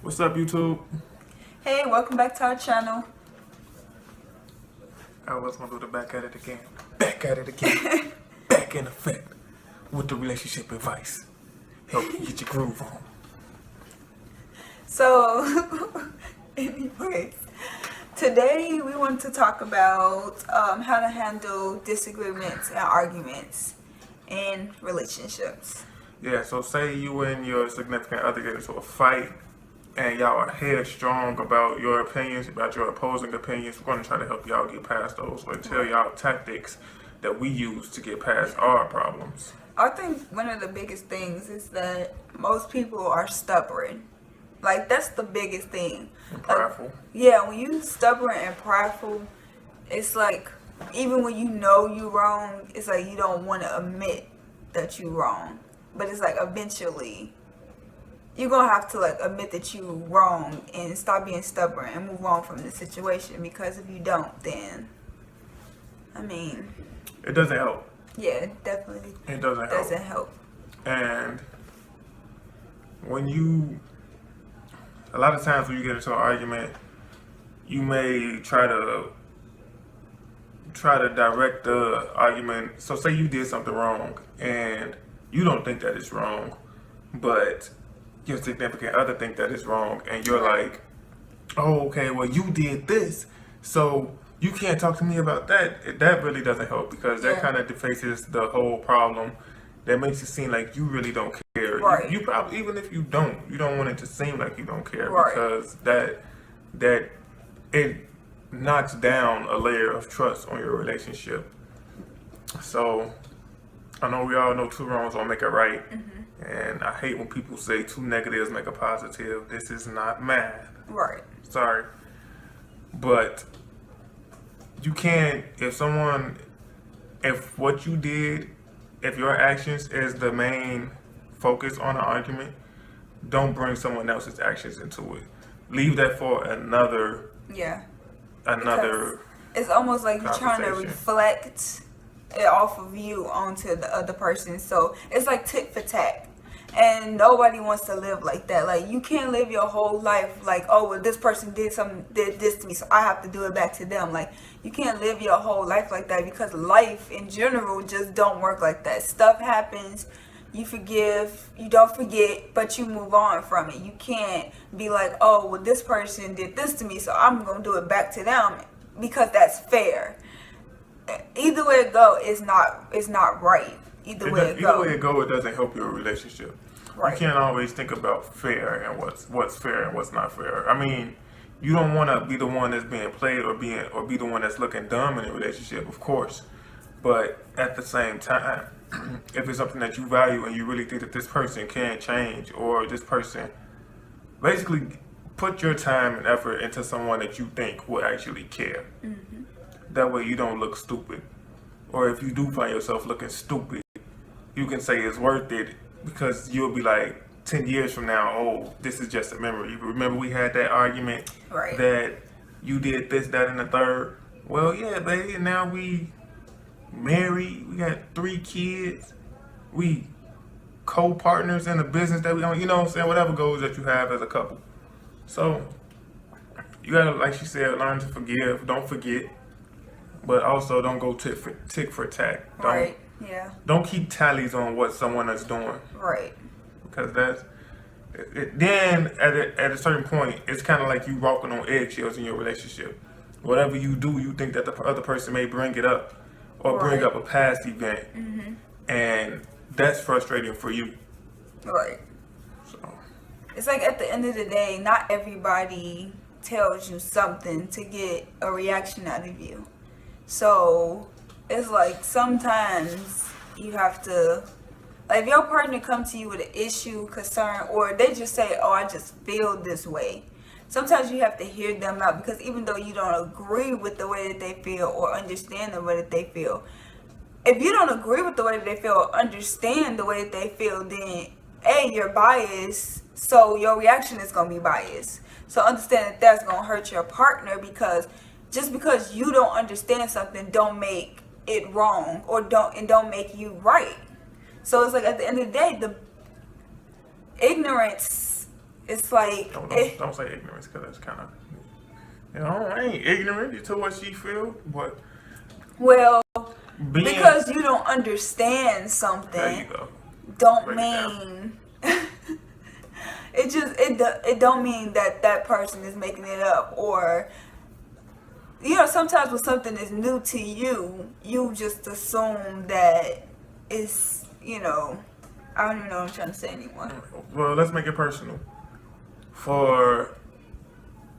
What's up, YouTube? Hey, welcome back to our channel. I was gonna do the back at it again. Back at it again. Back in effect with the relationship advice. Help you get your groove on. So, anyways, today we want to talk about how to handle disagreements and arguments in relationships. Yeah, so say you and your significant other get into a fight and y'all are headstrong about your opinions, about your opposing opinions. We're gonna try to help y'all get past those or tell y'all tactics that we use to get past our problems. I think one of the biggest things is that most people are stubborn. Like, that's the biggest thing. And prideful. Yeah, when you stubborn and prideful, it's like, even when you know you're wrong, it's like you don't want to admit that you're wrong. But it's like eventually you're gonna have to like admit that you're wrong and stop being stubborn and move on from the situation, because if you don't, then It doesn't help. yeah, it definitely It doesn't help. doesn't help. And when a lot of times when you get into an argument, you may try to direct the argument. So say you did something wrong and you don't think that it's wrong, but your significant other think that it's wrong, and you're like, oh, okay, well, you did this, so you can't talk to me about that. That really doesn't help, because that kind of defaces the whole problem. That makes it seem like you really don't care. Right. You probably, even if you don't want it to seem like you don't care, Right. because that it knocks down a layer of trust on your relationship. So I know we all know two wrongs don't make it right. And I hate when people say two negatives make a positive. This is not math. Right. Sorry. But you can't, if what you did, if your actions is the main focus on an argument, don't bring someone else's actions into it. Leave that for another. Yeah. Because it's almost like you're trying to conversation. reflect it off of you onto the other person. So it's like tit for tat. And nobody wants to live like that. Like, you can't live your whole life like, oh, well, this person did this to me, so I have to do it back to them. Like, you can't live your whole life like that, because life in general just don't work like that. Stuff happens, you forgive, you don't forget, but you move on from it. You can't be like, oh, well, this person did this to me, so I'm gonna do it back to them because that's fair. Either way it go, it's not right. Either way it go, it doesn't help your relationship. Right. You can't always think about fair and what's fair and what's not fair. I mean, you don't want to be the one that's being played or be the one that's looking dumb in a relationship, of course. But at the same time, if it's something that you value and you really think that this person can change, or this person, basically put your time and effort into someone that you think will actually care. That way you don't look stupid. Or if you do find yourself looking stupid, you can say it's worth it, because you'll be like 10 years from now, oh, this is just a memory. Remember we had that argument Right. that you did this, that, and the third? Well, yeah, baby, and now we married, we got 3 kids, we co-partners in a business that we own, you know what I'm saying, whatever goals that you have as a couple. So you gotta, like she said, learn to forgive, don't forget, but also don't go tick for tack. Right. Yeah. Don't keep tallies on what someone is doing, Right. because then at a certain point, it's kind of like you walking on eggshells in your relationship. Whatever you do, you think that the other person may bring it up or bring Right. up a past event, and that's frustrating for you. Right. So It's like, at the end of the day, not everybody tells you something to get a reaction out of you. So it's like, sometimes you have to, like, if your partner comes to you with an issue, concern, or they just say, oh, I just feel this way, sometimes you have to hear them out, because even though you don't agree with the way that they feel or understand the way that they feel, if you don't agree with the way that they feel or understand the way that they feel, then you're biased, so your reaction is going to be biased. So understand that that's going to hurt your partner, because just because you don't understand something don't make it wrong, or don't make you right. So it's like, at the end of the day, the ignorance it's like Don't say ignorance because it's kind of, I ain't ignorant to what she feel, but well, being, because you don't understand there something you go. don't Break it down. mean it don't mean that person is making it up, or sometimes when something is new to you, you just assume that it's I don't even know what I'm trying to say anymore. Well, let's make it personal.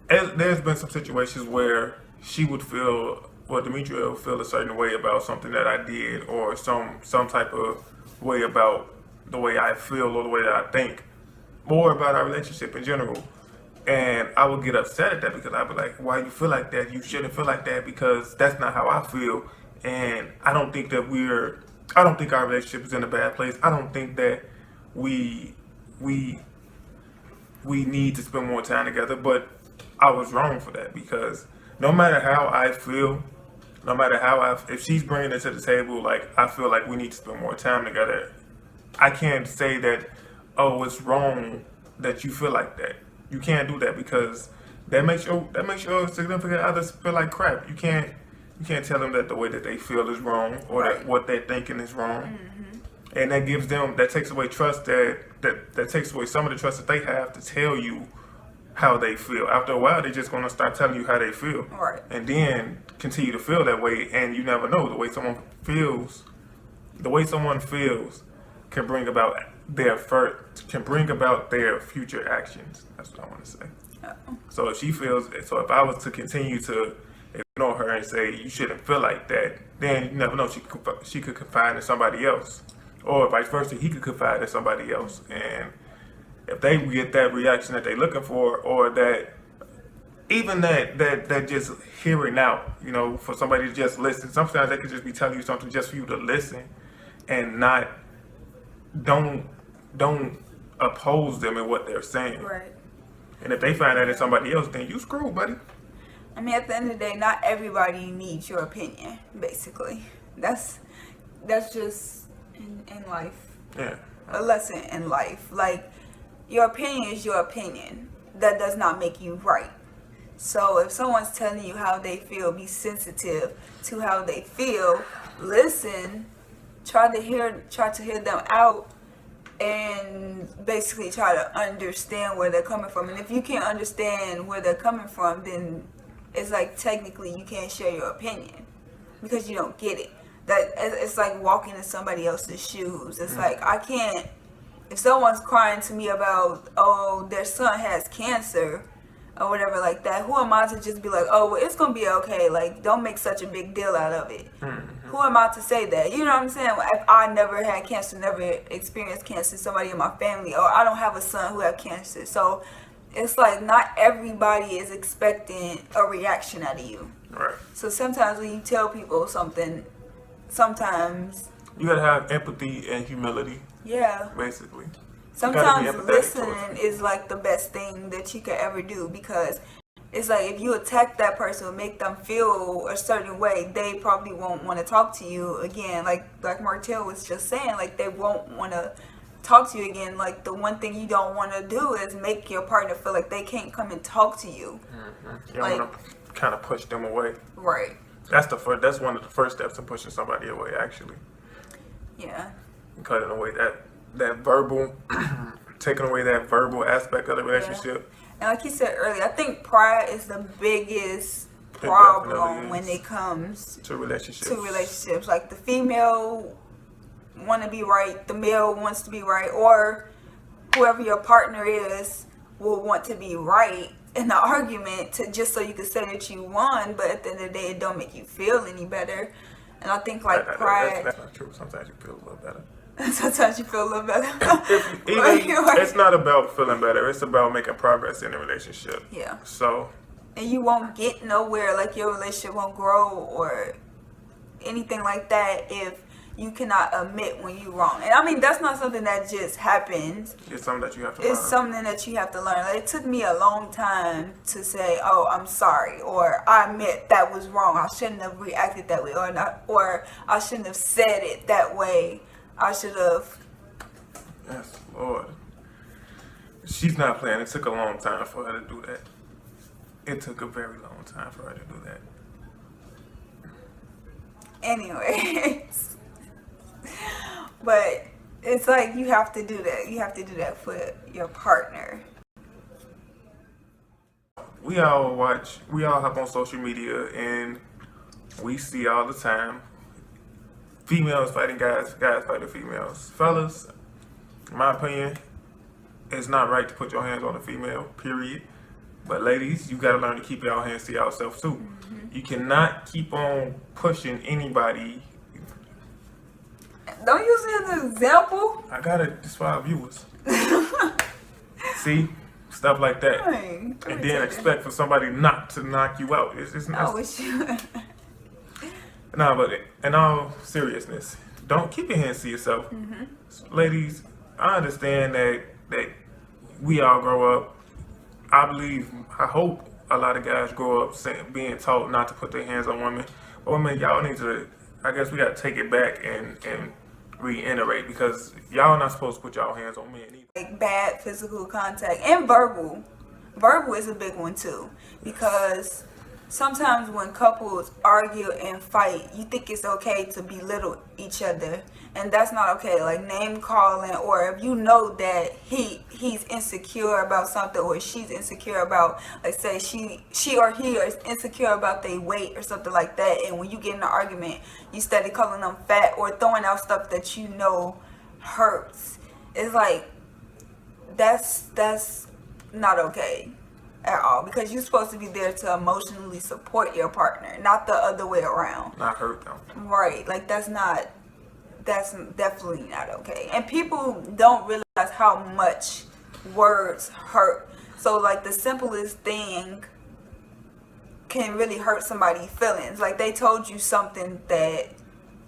There's been some situations where she would feel, or Demetria would feel a certain way about something that I did, or some type of way about the way I feel or the way that I think, or about our relationship in general. And I would get upset at that because I'd be like, why you feel like that? You shouldn't feel like that because that's not how I feel. And I don't think our relationship is in a bad place. I don't think that we need to spend more time together, but I was wrong for that because no matter how I feel, if she's bringing it to the table, like I feel like we need to spend more time together, I can't say that, oh, it's wrong that you feel like that. You can't do that because that makes your significant others feel like crap. You can't tell them that the way that they feel is wrong or Right. that what they're thinking is wrong. And that takes away trust that takes away some of the trust that they have to tell you how they feel. After a while, they're just going to start telling you how they feel. Right. And then continue to feel that way. And you never know the way someone feels can bring about their future actions. That's what I want to say. Uh-oh. So if I was to continue to ignore her and say you shouldn't feel like that, then you never know, she could confide in somebody else, or vice versa, he could confide in somebody else. And if they get that reaction that they're looking for, or that even that just hearing out, for somebody to just listen. Sometimes they could just be telling you something just for you to listen, and don't oppose them in what they're saying. Right. And if they find that in somebody else, then you screwed, buddy. I mean, at the end of the day, not everybody needs your opinion. Basically, that's just in life. Yeah. A lesson in life. Like, your opinion is your opinion. That does not make you right. So if someone's telling you how they feel, be sensitive to how they feel. Listen. Try to hear them out, and basically try to understand where they're coming from. And if you can't understand where they're coming from, then it's like technically you can't share your opinion because you don't get it. That it's like walking in somebody else's shoes. It's like I can't. If someone's crying to me about, oh, their son has cancer or whatever like that, who am I to just be like, oh, well, it's gonna be okay, like don't make such a big deal out of it. Who am I to say that? You know what I'm saying? If I never had cancer, never experienced cancer, somebody in my family, or I don't have a son who had cancer. So it's like not everybody is expecting a reaction out of you. Right. So sometimes when you tell people something, sometimes you gotta have empathy and humility. Yeah. Basically. Sometimes listening is like the best thing that you could ever do, because it's like if you attack that person or make them feel a certain way, they probably won't want to talk to you again. Like Martell was just saying, like they won't want to talk to you again. Like the one thing you don't want to do is make your partner feel like they can't come and talk to you. You don't want to kind of push them away. Right. That's one of the first steps in pushing somebody away, actually. Yeah. Cutting away that verbal, taking away that verbal aspect of the relationship. Yeah. And like you said earlier, I think pride is the biggest problem when it comes to relationships. Like the female want to be right, the male wants to be right, or whoever your partner is will want to be right in the argument just so you can say that you won, but at the end of the day, it don't make you feel any better. And I think pride. That's not true. Sometimes you feel a little better. Sometimes you feel a little better. It's not about feeling better. It's about making progress in the relationship. Yeah. So. And you won't get nowhere, like your relationship won't grow or anything like that if you cannot admit when you're wrong. And I mean, that's not something that just happens. It's something that you have to learn. It's something that you have to learn. Like, it took me a long time to say, oh, I'm sorry, or I admit that was wrong. I shouldn't have reacted that way, or I shouldn't have said it that way. I should have. Yes, Lord. She's not playing. It took a long time for her to do that. It took a very long time for her to do that. Anyways, but it's like you have to do that. You have to do that for your partner. We all hop on social media and we see all the time females fighting guys, guys fighting females. Fellas, in my opinion, it's not right to put your hands on a female, period. But ladies, you gotta learn to keep your hands to yourself too. You cannot keep on pushing anybody. Don't use it as an example. I gotta describe viewers. See? Stuff like that. Dang, And then expect for somebody not to knock you out. It's I not. wish you. No, but in all seriousness, don't keep your hands to yourself. Ladies, I understand that we all grow up. I hope a lot of guys grow up being taught not to put their hands on women. But women, y'all need to, I guess we got to take it back and reiterate, because y'all not supposed to put y'all hands on men either. Like bad physical contact and verbal. Verbal is a big one too, because sometimes when couples argue and fight, you think it's okay to belittle each other, and that's not okay. Like name calling, or if you know that he's insecure about something, or she's insecure about, like say she or he is insecure about their weight or something like that, and when you get in an argument, you steady calling them fat or throwing out stuff that you know hurts. It's like that's not okay at all, because you're supposed to be there to emotionally support your partner, not the other way around. Not hurt them. Right. Like that's definitely not okay. And people don't realize how much words hurt. So like the simplest thing can really hurt somebody's feelings. Like they told you something that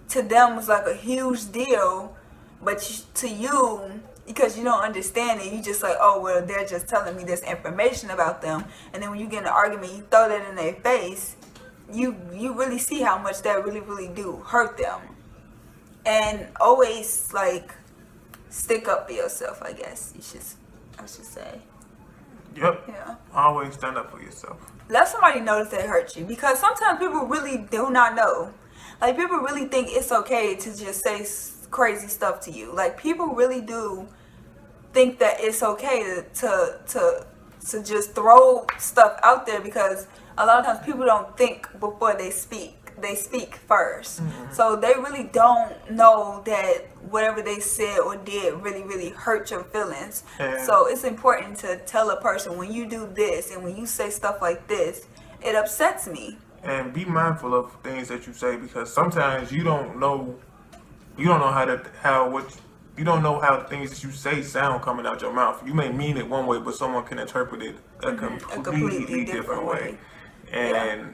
to them was like a huge deal, but to you, because you don't understand it, you just like, oh well, they're just telling me this information about them. And then when you get in an argument, you throw that in their face. You really see how much that really do hurt them. And always like stick up for yourself, I guess I should say. Yep. Yeah. Always stand up for yourself. Let somebody notice they hurt you, because sometimes people really do not know. Like people really think it's okay to just say crazy stuff to you. Like people really do think that it's okay to just throw stuff out there, because a lot of times people don't think before they speak. They speak first. So they really don't know that whatever they said or did really hurt your feelings. So it's important to tell a person, when you do this and when you say stuff like this, it upsets me. And be mindful of things that you say, because sometimes you don't know how the things that you say sound coming out your mouth. You may mean it one way, but someone can interpret it a completely different way. And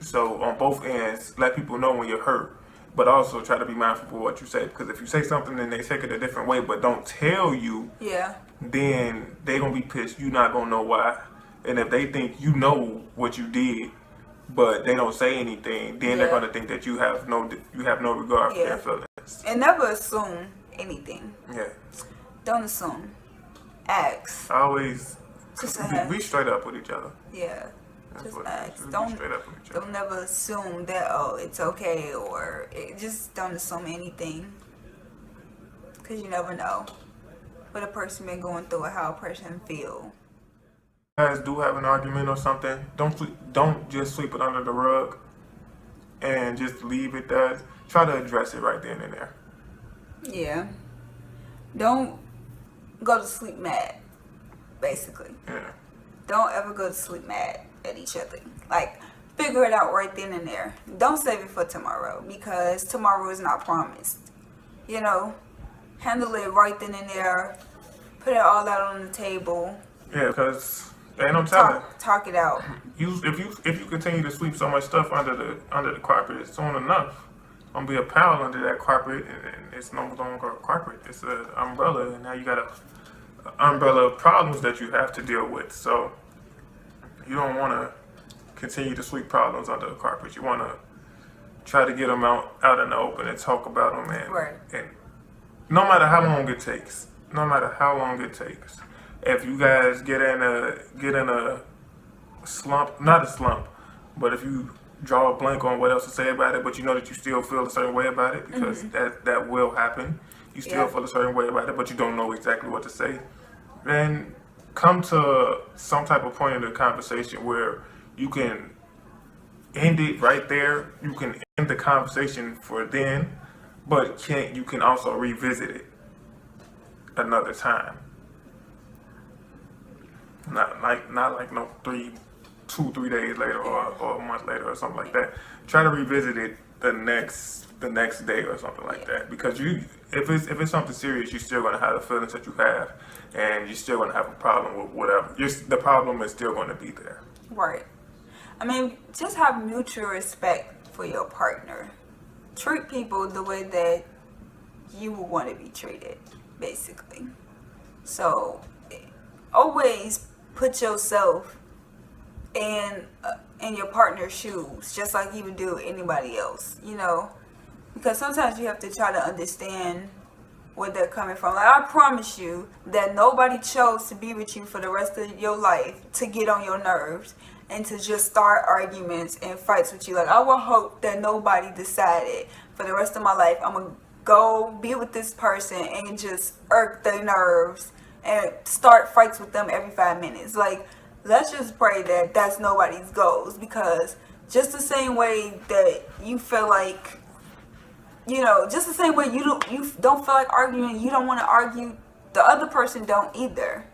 so on both ends, let people know when you're hurt, but also try to be mindful of what you say, because if you say something and they take it a different way but don't tell you, then they gonna be pissed. You're not gonna know why. And if they think you know what you did, but they don't say anything, then they're gonna think that you have no regard for their feelings. And never assume anything. Yeah. Don't assume. Ask. Always be straight up with each other. Yeah. Just ask. Don't never assume that, oh, it's okay, or just don't assume anything, because you never know what a person been going through or how a person feel. Guys do have an argument or something, don't just sweep it under the rug and just leave it there. Try to address it right then and there. Yeah. Don't go to sleep mad, basically. Yeah. Don't ever go to sleep mad at each other. Like, figure it out right then and there. Don't save it for tomorrow, because tomorrow is not promised. You know, handle it right then and there. Put it all out on the table. Yeah, because ain't no telling. Talk it out. If you continue to sweep so much stuff under the carpet, it's soon enough gonna be a pile under that carpet, and it's no longer a carpet. It's an umbrella, and now you got an umbrella of problems that you have to deal with. So you don't want to continue to sweep problems under the carpet. You want to try to get them out in the open and talk about them, and no matter how long it takes, no matter how long it takes. If you guys get in a slump, not a slump, but if you draw a blank on what else to say about it, but you know that you still feel a certain way about it, because that will happen. You still Yeah. feel a certain way about it, but you don't know exactly what to say. Then come to some type of point in the conversation where you can end it right there. You can end the conversation for then, but you can also revisit it another time. Not like no 3 days later or a month later or something like that. Try to revisit it the next day or something like that. Because if it's something serious, you're still gonna have the feelings that you have, and you're still gonna have a problem with whatever. The problem is still gonna be there. Right. I mean, just have mutual respect for your partner. Treat people the way that you would want to be treated, basically. So, always put yourself in your partner's shoes, just like you would do anybody else, because sometimes you have to try to understand where they're coming from. Like, I promise you that nobody chose to be with you for the rest of your life to get on your nerves and to just start arguments and fights with you. Like, I would hope that nobody decided for the rest of my life I'm gonna go be with this person and just irk their nerves and start fights with them every 5 minutes. Like, let's just pray that that's nobody's goals, because just the same way that you feel like, just the same way you don't feel like arguing, you don't want to argue, the other person don't either.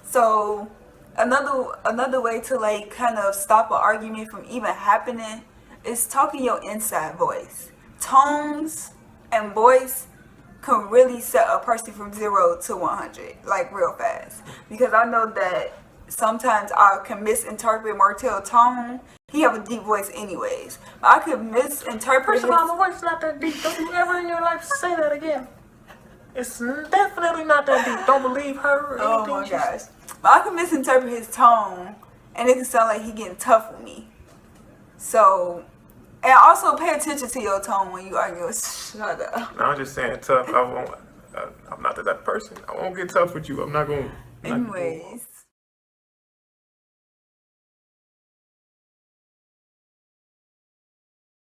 So another way to like kind of stop an argument from even happening is talking your inside voice. Tones and voice can really set a person from 0 to 100 like real fast, because I know that sometimes I can misinterpret Martell's tone. He have a deep voice anyways, but I could misinterpret First of all, my voice is not that deep. Don't you ever in your life say that again. It's definitely not that deep. Don't believe her or Oh anything my she gosh. But I can misinterpret his tone and it can sound like he getting tough with me. So, and also pay attention to your tone when you argue. Shut up. No, I'm just saying tough. I'm not that person. I won't get tough with you. I'm not going. Anyways.